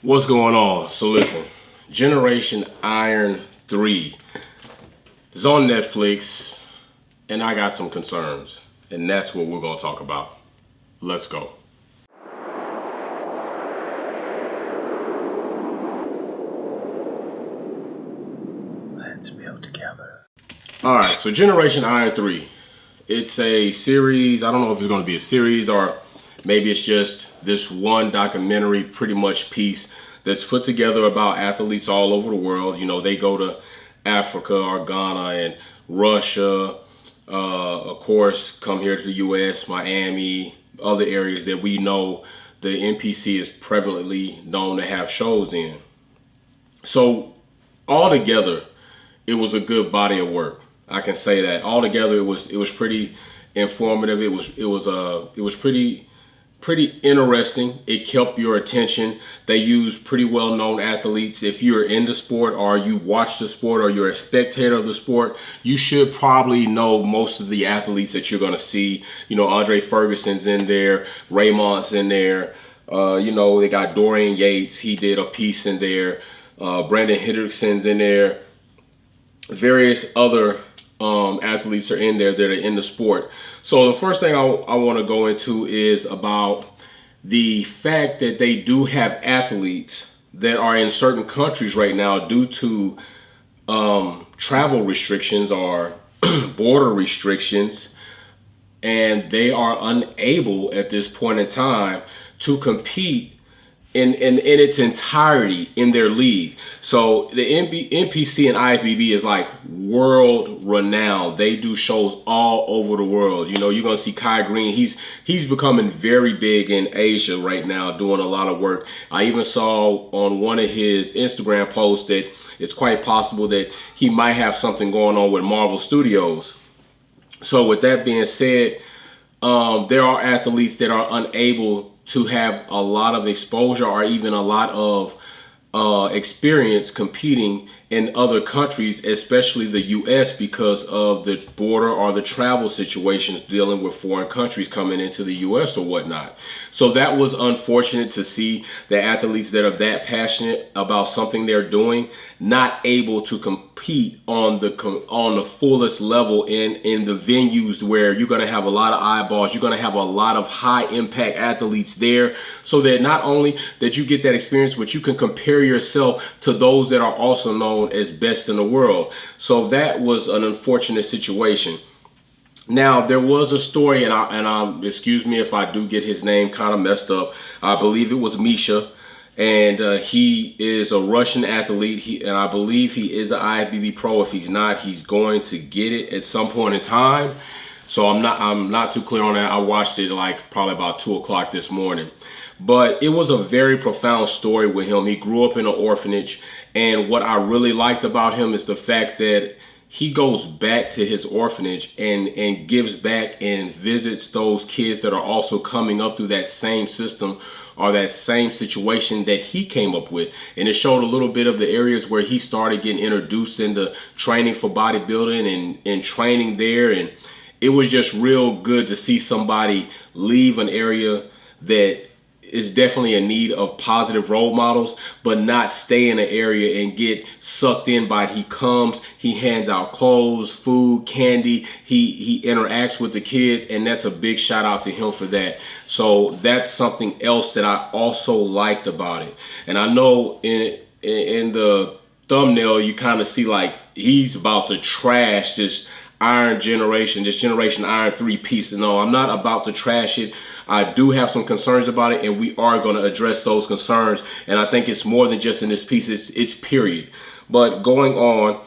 What's going on? So listen, Generation Iron 3 is on Netflix, and I got some concerns, and that's what we're going to talk about. Let's go. Let's build together. All right, so Generation Iron 3. It's a series. I don't know if it's going to be a series or maybe it's just this one documentary pretty much piece that's put together about athletes all over the world. You know, they go to Africa or Ghana and Russia, of course, come here to the U.S., Miami, other areas that we know the NPC is prevalently known to have shows in. So altogether, it was a good body of work. I can say that. Altogether, it was pretty informative. It was pretty interesting. It kept your attention. They used pretty well-known athletes. If you're in the sport or you watch the sport or you're a spectator of the sport, you should probably know most of the athletes that you're going to see. You know, Andre Ferguson's in there, Raymond's in there. They got Dorian Yates. He did a piece in there. Brandon Hendrickson's in there. Various other athletes are in there that are in the sport. So the first thing I want to go into is about the fact that they do have athletes that are in certain countries right now due to travel restrictions or border restrictions, and they are unable at this point in time to compete in its entirety in their league. So the NPC and IFBB is like world renowned. They do shows all over the world. You know, you're gonna see Kai Green. He's becoming very big in Asia right now, doing a lot of work. I even saw on one of his Instagram posts that it's quite possible that he might have something going on with Marvel Studios. So with that being said, there are athletes that are unable to have a lot of exposure or even a lot of experience competing in other countries, especially the U.S., because of the border or the travel situations dealing with foreign countries coming into the U.S. or whatnot. So that was unfortunate to see the athletes that are that passionate about something they're doing not able to compete on the fullest level in the venues where you're going to have a lot of eyeballs. You're going to have a lot of high impact athletes there, so that not only that you get that experience, but you can compare yourself to those that are also known as best in the world. So that was an unfortunate situation. Now, there was a story, and excuse me if I do get his name kind of messed up. I believe it was Misha, and he is a Russian athlete. And I believe he is an IFBB pro. If he's not, he's going to get it at some point in time. So I'm not too clear on that. I watched it like probably about 2 o'clock this morning. But it was a very profound story with him. He grew up in an orphanage, and what I really liked about him is the fact that he goes back to his orphanage and gives back and visits those kids that are also coming up through that same system or that same situation that he came up with. And it showed a little bit of the areas where he started getting introduced into training for bodybuilding and training there. And it was just real good to see somebody leave an area that is definitely in need of positive role models, but not stay in an area and get sucked in by it. He comes, he hands out clothes, food, candy, he interacts with the kids, and that's a big shout out to him for that. So that's something else that I also liked about it. And I know in the thumbnail you kind of see like he's about to trash this Generation Iron 3 piece. No, I'm not about to trash it. I do have some concerns about it, and we are going to address those concerns. And I think it's more than just in this piece, it's period. But going on,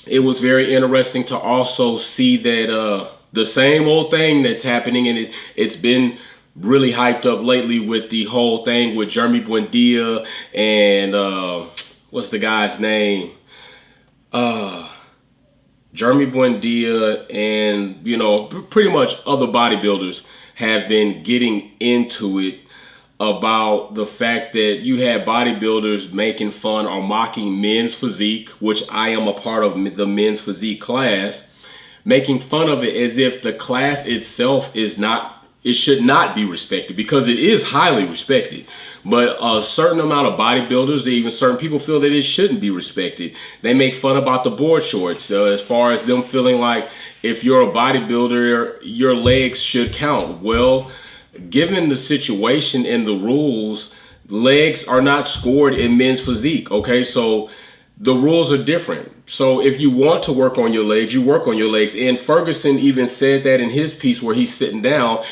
it was very interesting to also see that the same old thing that's happening, and it's been really hyped up lately with the whole thing with Jeremy Buendia and what's the guy's name? Jeremy Buendia and, pretty much other bodybuilders have been getting into it about the fact that you had bodybuilders making fun or mocking men's physique, which I am a part of the men's physique class, making fun of it as if the class itself is not it should not be respected, because it is highly respected. But a certain amount of bodybuilders, even certain people, feel that it shouldn't be respected. They make fun about the board shorts, as far as them feeling like if you're a bodybuilder, your legs should count. Well, given the situation and the rules, legs are not scored in men's physique, okay? So the rules are different. So if you want to work on your legs, you work on your legs. And Ferguson even said that in his piece where he's sitting down.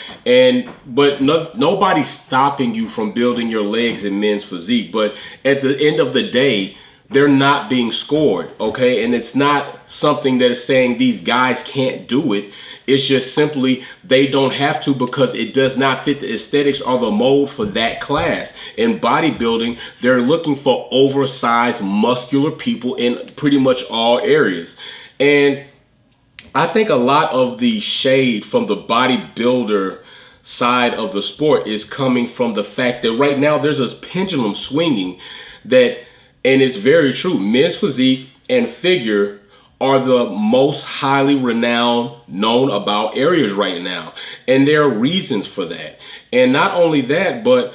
But nobody's stopping you from building your legs in men's physique. But at the end of the day, they're not being scored, okay? And it's not something that is saying these guys can't do it. It's just simply they don't have to, because it does not fit the aesthetics or the mold for that class. In bodybuilding, they're looking for oversized, muscular people in pretty much all areas. And I think a lot of the shade from the bodybuilder side of the sport is coming from the fact that right now there's this pendulum swinging that, and it's very true, men's physique and figure are the most highly renowned, known about areas right now. And there are reasons for that. And not only that, but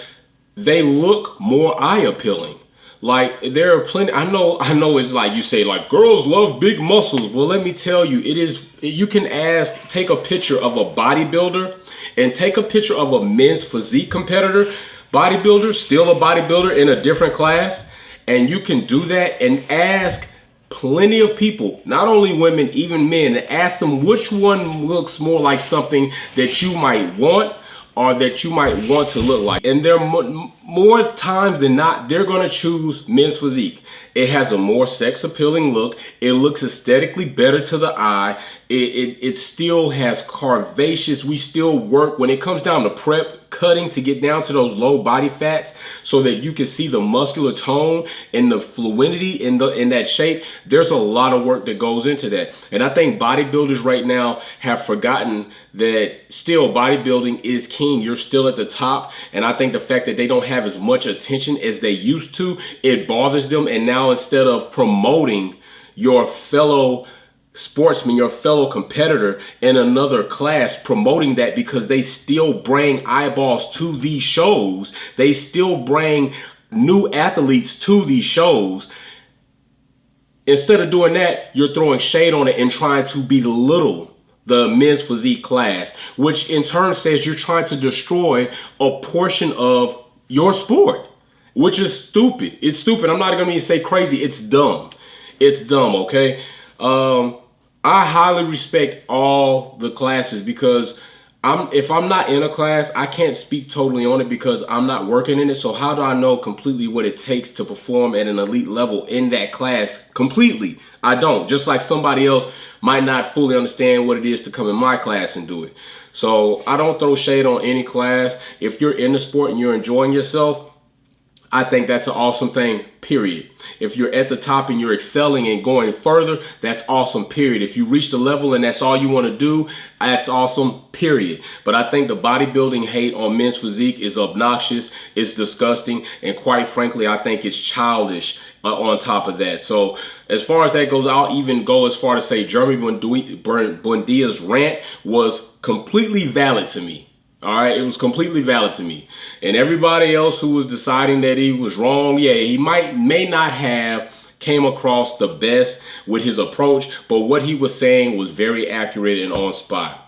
they look more eye appealing. Like, there are plenty, I know it's like you say, like, girls love big muscles. Well, let me tell you, you can take a picture of a bodybuilder and take a picture of a men's physique competitor, bodybuilder, still a bodybuilder in a different class. And you can do that and ask plenty of people, not only women, even men, and ask them which one looks more like something that you might want or that you might want to look like. And there more times than not, they're going to choose men's physique. It has a more sex appealing look. It looks aesthetically better to the eye. It still has curvaceous. We still work when it comes down to prep cutting to get down to those low body fats so that you can see the muscular tone and the fluidity in that shape. There's a lot of work that goes into that. And I think bodybuilders right now have forgotten that still bodybuilding is king. You're still at the top. And I think the fact that they don't have as much attention as they used to, it bothers them. And now instead of promoting your fellow sportsman, your fellow competitor in another class, promoting that, because they still bring eyeballs to these shows, they still bring new athletes to these shows. Instead of doing that, you're throwing shade on it and trying to belittle the men's physique class, which in turn says you're trying to destroy a portion of your sport, which is stupid. It's stupid. I'm not going to even say crazy. It's dumb. It's dumb, okay? I highly respect all the classes, because if I'm not in a class, I can't speak totally on it because I'm not working in it. So how do I know completely what it takes to perform at an elite level in that class completely? I don't. Just like somebody else might not fully understand what it is to come in my class and do it. So I don't throw shade on any class. If you're in the sport and you're enjoying yourself, I think that's an awesome thing, period. If you're at the top and you're excelling and going further, that's awesome, period. If you reach the level and that's all you want to do, that's awesome, period. But I think the bodybuilding hate on men's physique is obnoxious, it's disgusting, and quite frankly, I think it's childish on top of that. So as far as that goes, I'll even go as far to say Jeremy Buendia's rant was completely valid to me. All right, it was completely valid to me. And everybody else who was deciding that he was wrong, yeah, he may not have came across the best with his approach, but what he was saying was very accurate and on spot.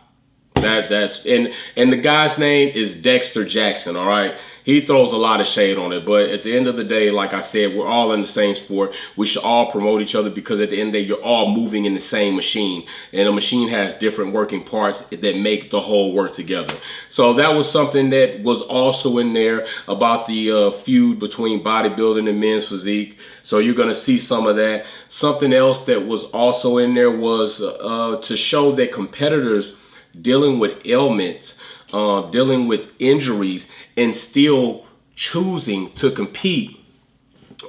And the guy's name is Dexter Jackson, all right? He throws a lot of shade on it, but at the end of the day, like I said, we're all in the same sport. We should all promote each other, because at the end of the day, you're all moving in the same machine, and a machine has different working parts that make the whole work together. So that was something that was also in there about the feud between bodybuilding and men's physique. So you're going to see some of that. Something else that was also in there was to show that competitors dealing with ailments, dealing with injuries, and still choosing to compete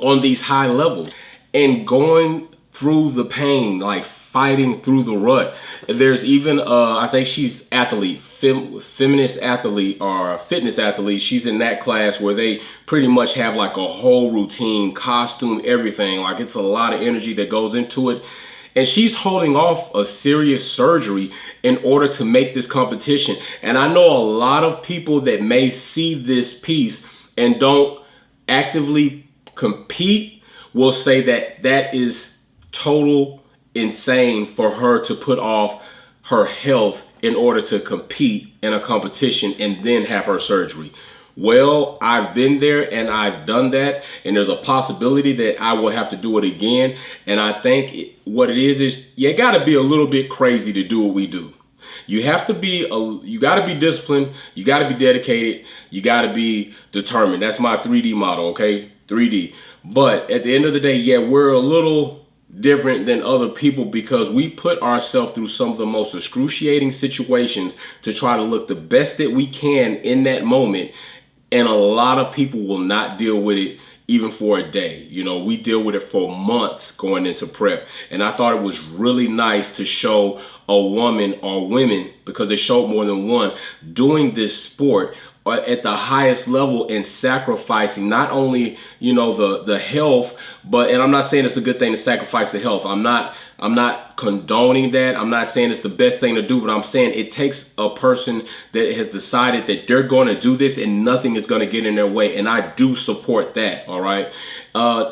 on these high levels and going through the pain, like fighting through the rut. There's even, I think she's feminist athlete or fitness athlete. She's in that class where they pretty much have like a whole routine, costume, everything. Like, it's a lot of energy that goes into it. And she's holding off a serious surgery in order to make this competition. And I know a lot of people that may see this piece and don't actively compete will say that that is total insane for her to put off her health in order to compete in a competition and then have her surgery. Well, I've been there and I've done that, and there's a possibility that I will have to do it again. And I think what it is you got to be a little bit crazy to do what we do. You have to be you got to be disciplined, you got to be dedicated, you got to be determined. That's my 3D model, okay? 3D. But at the end of the day, yeah, we're a little different than other people because we put ourselves through some of the most excruciating situations to try to look the best that we can in that moment. And a lot of people will not deal with it even for a day. You know, we deal with it for months going into prep. And I thought it was really nice to show a woman or women, because they showed more than one, doing this sport at the highest level and sacrificing not only, you know, the health, but, and I'm not saying it's a good thing to sacrifice the health. I'm not condoning that. I'm not saying it's the best thing to do, but I'm saying it takes a person that has decided that they're going to do this and nothing is going to get in their way. And I do support that. All right.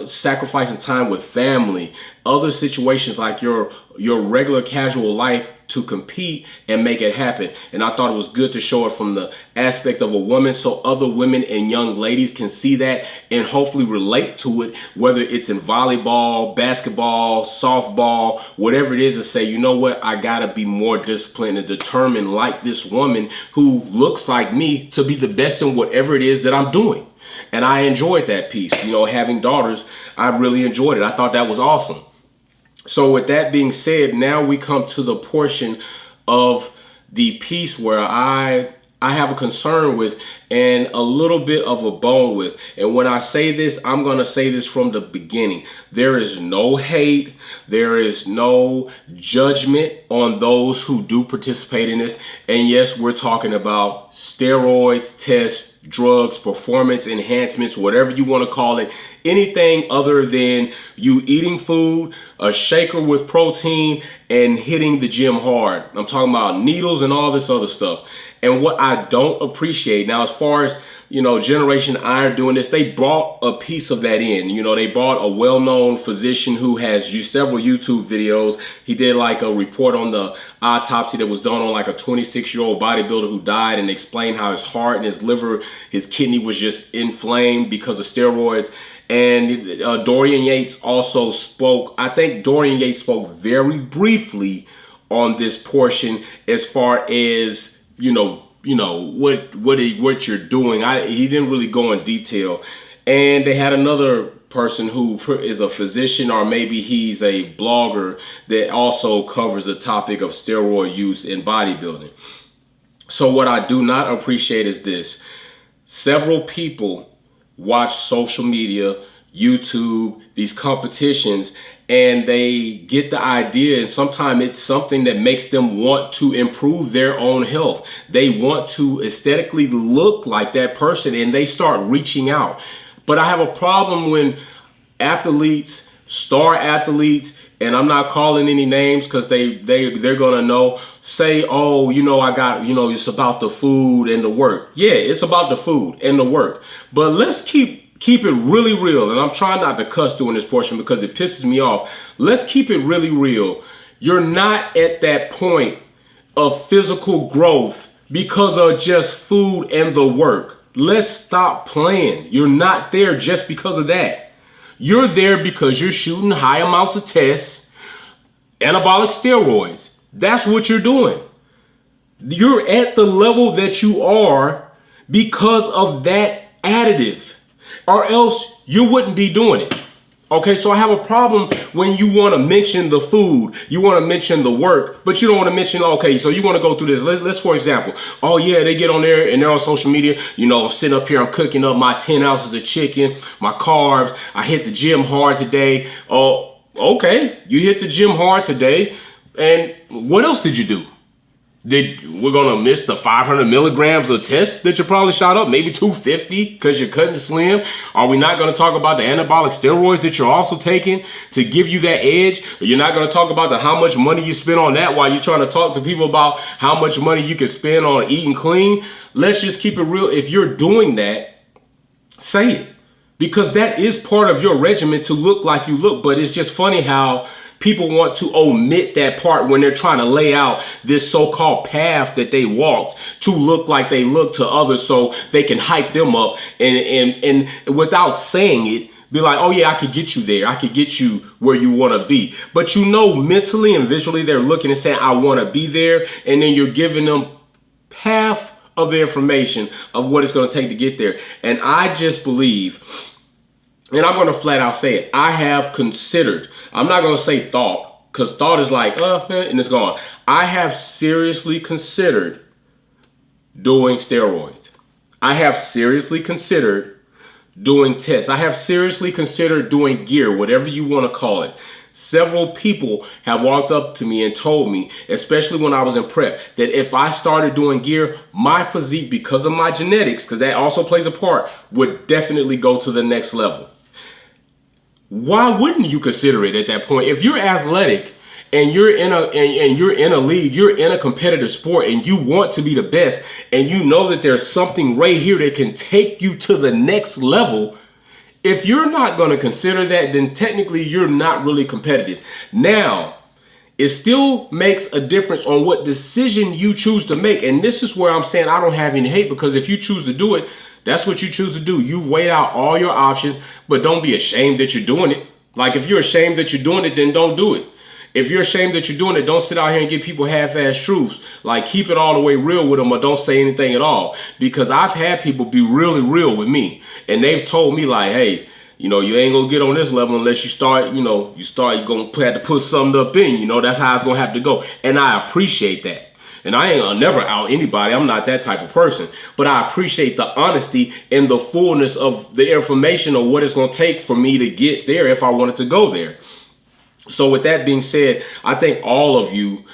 Sacrificing time with family, other situations like your regular casual life to compete and make it happen. And I thought it was good to show it from the aspect of a woman so other women and young ladies can see that and hopefully relate to it, whether it's in volleyball, basketball, softball, whatever it is, to say, you know what, I gotta be more disciplined and determined like this woman who looks like me to be the best in whatever it is that I'm doing. And I enjoyed that piece. You know, having daughters, I really enjoyed it. I thought that was awesome. So with that being said, now we come to the portion of the piece where I have a concern with and a little bit of a bone with. And when I say this, I'm going to say this from the beginning. There is no hate. There is no judgment on those who do participate in this. And yes, we're talking about steroids, tests, drugs, performance enhancements, whatever you want to call it, anything other than you eating food, a shaker with protein, and hitting the gym hard. I'm talking about needles and all this other stuff. And what I don't appreciate now, as far as, you know, Generation Iron doing this, they brought a piece of that in. You know, they brought a well-known physician who has several YouTube videos. He did like a report on the autopsy that was done on like a 26-year-old bodybuilder who died, and explained how his heart and his liver, his kidney was just inflamed because of steroids. And Dorian Yates also spoke. I think Dorian Yates spoke very briefly on this portion as far as, you know what you're doing. He didn't really go in detail. And they had another person who is a physician, or maybe he's a blogger, that also covers the topic of steroid use in bodybuilding. So what I do not appreciate is this. Several people watch social media, YouTube, these competitions, and they get the idea, and sometimes it's something that makes them want to improve their own health. They want to aesthetically look like that person, and they start reaching out. But I have a problem when athletes, star athletes, and I'm not calling any names because they're gonna know, say, oh, you know, I got, you know, it's about the food and the work. Yeah, it's about the food and the work. But let's keep it really real. And I'm trying not to cuss during this portion because it pisses me off. Let's keep it really real. You're not at that point of physical growth because of just food and the work. Let's stop playing. You're not there just because of that. You're there because you're shooting high amounts of tests, anabolic steroids. That's what you're doing. You're at the level that you are because of that additive, or else you wouldn't be doing it. Okay, so I have a problem when you want to mention the food, you want to mention the work, but you don't want to mention, okay, so you want to go through this. Let's for example, oh yeah, they get on there and they're on social media, you know, I'm sitting up here, I'm cooking up my 10 ounces of chicken, my carbs, I hit the gym hard today. Oh, okay, you hit the gym hard today, and what else did you do? We're gonna miss the 500 milligrams of test that you probably shot up, maybe 250 because you're cutting slim? Are we not gonna talk about the anabolic steroids that you're also taking to give you that edge? Or you're not gonna talk about how much money you spend on that while you're trying to talk to people about how much money you can spend on eating clean? Let's just keep it real. If you're doing that, say it, because that is part of your regimen to look like you look. But it's just funny how people want to omit that part when they're trying to lay out this so-called path that they walked to look like they look to others so they can hype them up and without saying it, be like, oh yeah, I could get you there. I could get you where you want to be. But you know, mentally and visually, they're looking and saying, I want to be there. And then you're giving them half of the information of what it's going to take to get there. And I just believe, and I'm going to flat out say it, I have considered, I'm not going to say thought, because thought is like, and it's gone. I have seriously considered doing steroids. I have seriously considered doing tests. I have seriously considered doing gear, whatever you want to call it. Several people have walked up to me and told me, especially when I was in prep, that if I started doing gear, my physique, because of my genetics, because that also plays a part, would definitely go to the next level. Why wouldn't you consider it at that point? If you're athletic and you're in a league, you're in a competitive sport, and you want to be the best, and you know that there's something right here that can take you to the next level, if you're not going to consider that, then technically you're not really competitive. Now, it still makes a difference on what decision you choose to make. And this is where I'm saying I don't have any hate, because if you choose to do it, that's what you choose to do. You weigh out all your options, but don't be ashamed that you're doing it. Like, if you're ashamed that you're doing it, then don't do it. If you're ashamed that you're doing it, don't sit out here and give people half-ass truths. Like, keep it all the way real with them, or don't say anything at all. Because I've had people be really real with me, and they've told me like, hey, you know, you ain't gonna get on this level unless you start, you're gonna have to put something up in, that's how it's gonna have to go. And I appreciate that. And I ain't never out anybody. I'm not that type of person. But I appreciate the honesty and the fullness of the information of what it's going to take for me to get there if I wanted to go there. So with that being said, I think all of you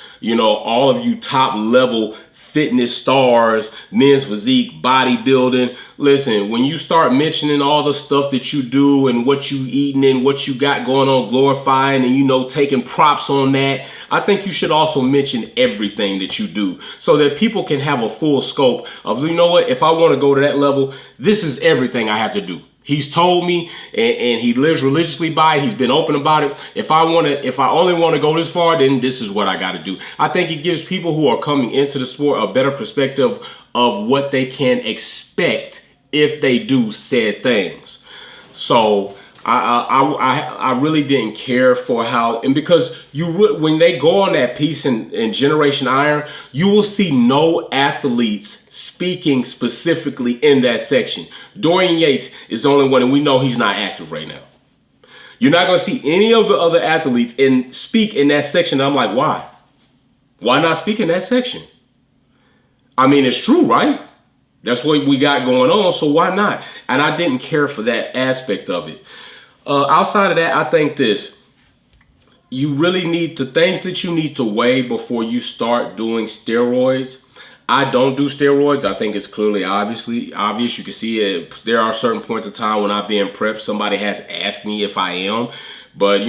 top level fitness stars, men's physique, bodybuilding. Listen, when you start mentioning all the stuff that you do and what you eating and what you got going on, glorifying and, taking props on that, I think you should also mention everything that you do so that people can have a full scope of, if I want to go to that level, this is everything I have to do. He's told me, and he lives religiously by it. He's been open about it. If I only want to go this far, then this is what I got to do. I think it gives people who are coming into the sport a better perspective of what they can expect if they do said things. So I really didn't care for how, and because when they go on that piece in Generation Iron, you will see no athletes speaking specifically in that section. Dorian Yates is the only one, and we know he's not active right now. You're not going to see any of the other athletes speak in that section. I'm like, why? Why not speak in that section? I mean, it's true, right? That's what we got going on, so why not? And I didn't care for that aspect of it. Outside of that, I think you really need things that you need to weigh before you start doing steroids. I don't do steroids. I think it's clearly obvious. You can see it. There are certain points of time when I've been prepped. Somebody has asked me if I am. But,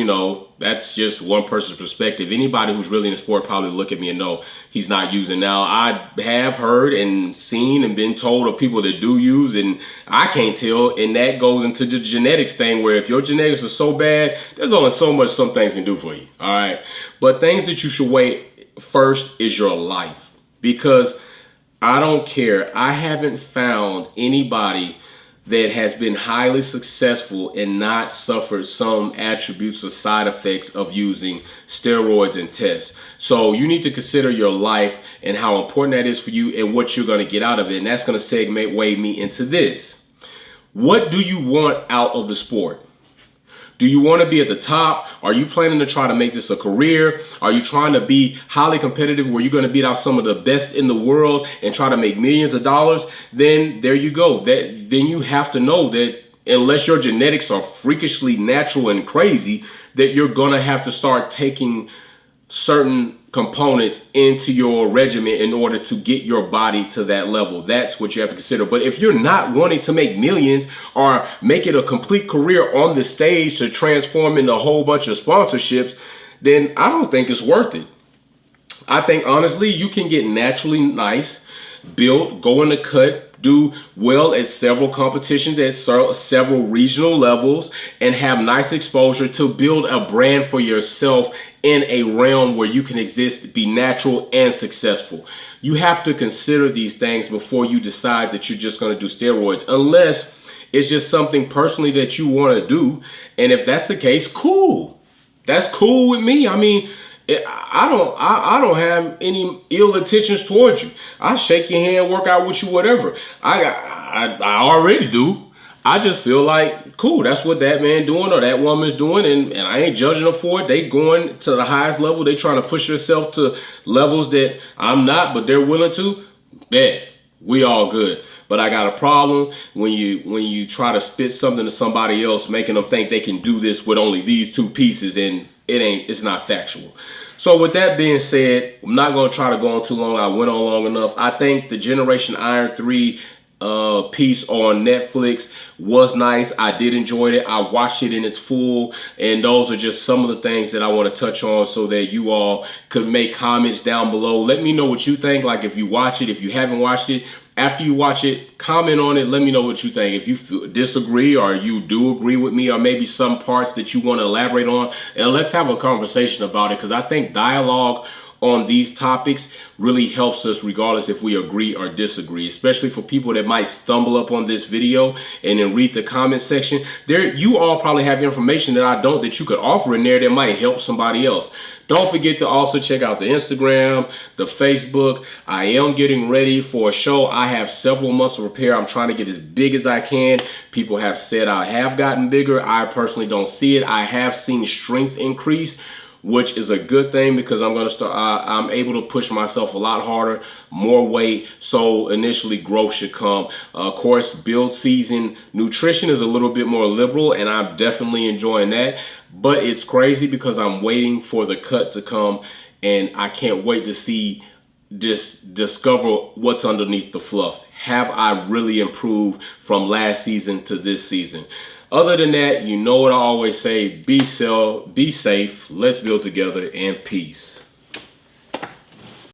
that's just one person's perspective. Anybody who's really in the sport probably look at me and know he's not using. Now, I have heard and seen and been told of people that do use, and I can't tell. And that goes into the genetics thing, where if your genetics are so bad, there's only so much some things can do for you. All right. But things that you should weigh first is your life. Because I don't care. I haven't found anybody that has been highly successful and not suffered some attributes or side effects of using steroids and tests. So you need to consider your life and how important that is for you and what you're going to get out of it. And that's going to segue me into this. What do you want out of the sport? Do you want to be at the top? Are you planning to try to make this a career? Are you trying to be highly competitive where you're going to beat out some of the best in the world and try to make millions of dollars? Then there you go. Then you have to know that unless your genetics are freakishly natural and crazy, that you're going to have to start taking certain components into your regimen in order to get your body to that level. That's what you have to consider. But if you're not wanting to make millions or make it a complete career on the stage to transform into a whole bunch of sponsorships, then I don't think it's worth it. I think honestly, you can get naturally nice, build, go in the cut, do well at several competitions at several regional levels, and have nice exposure to build a brand for yourself in a realm where you can exist, be natural and successful. You have to consider these things before you decide that you're just going to do steroids, unless it's just something personally that you want to do. And if that's the case, cool. That's cool with me. I mean, I don't have any ill intentions towards you. I shake your hand, work out with you, whatever. I already do. I just feel like, cool, that's what that man doing or that woman's doing, and I ain't judging them for it. They going to the highest level. They trying to push themselves to levels that I'm not, but they're willing to. Bet. We all good. But I got a problem when you try to spit something to somebody else, making them think they can do this with only these two pieces, and it's not factual. So with that being said, I'm not going to try to go on too long. I went on long enough. I think the Generation Iron 3 piece on Netflix was nice. I did enjoy it. I watched it in its full, and those are just some of the things that I want to touch on so that you all could make comments down below. Let me know what you think. Like, if you watch it, if you haven't watched it, after you watch it, comment on it. Let me know what you think. If you disagree or you do agree with me, or maybe some parts that you want to elaborate on, and let's have a conversation about it, because I think dialogue on these topics really helps us regardless if we agree or disagree, especially for people that might stumble up on this video and then read the comment section. There, you all probably have information that I don't, that you could offer in there that might help somebody else. Don't forget to also check out the Instagram, the Facebook. I am getting ready for a show. I have several months to prepare. I'm trying to get as big as I can. People have said I have gotten bigger. I personally don't see it. I have seen strength increase, which is a good thing, because I'm going to start. I'm able to push myself a lot harder, more weight. So initially, growth should come. Of course, build season nutrition is a little bit more liberal, and I'm definitely enjoying that. But it's crazy because I'm waiting for the cut to come, and I can't wait to see, just discover what's underneath the fluff. Have I really improved from last season to this season? Other than that, you know what I always say, be safe, let's build together, and peace.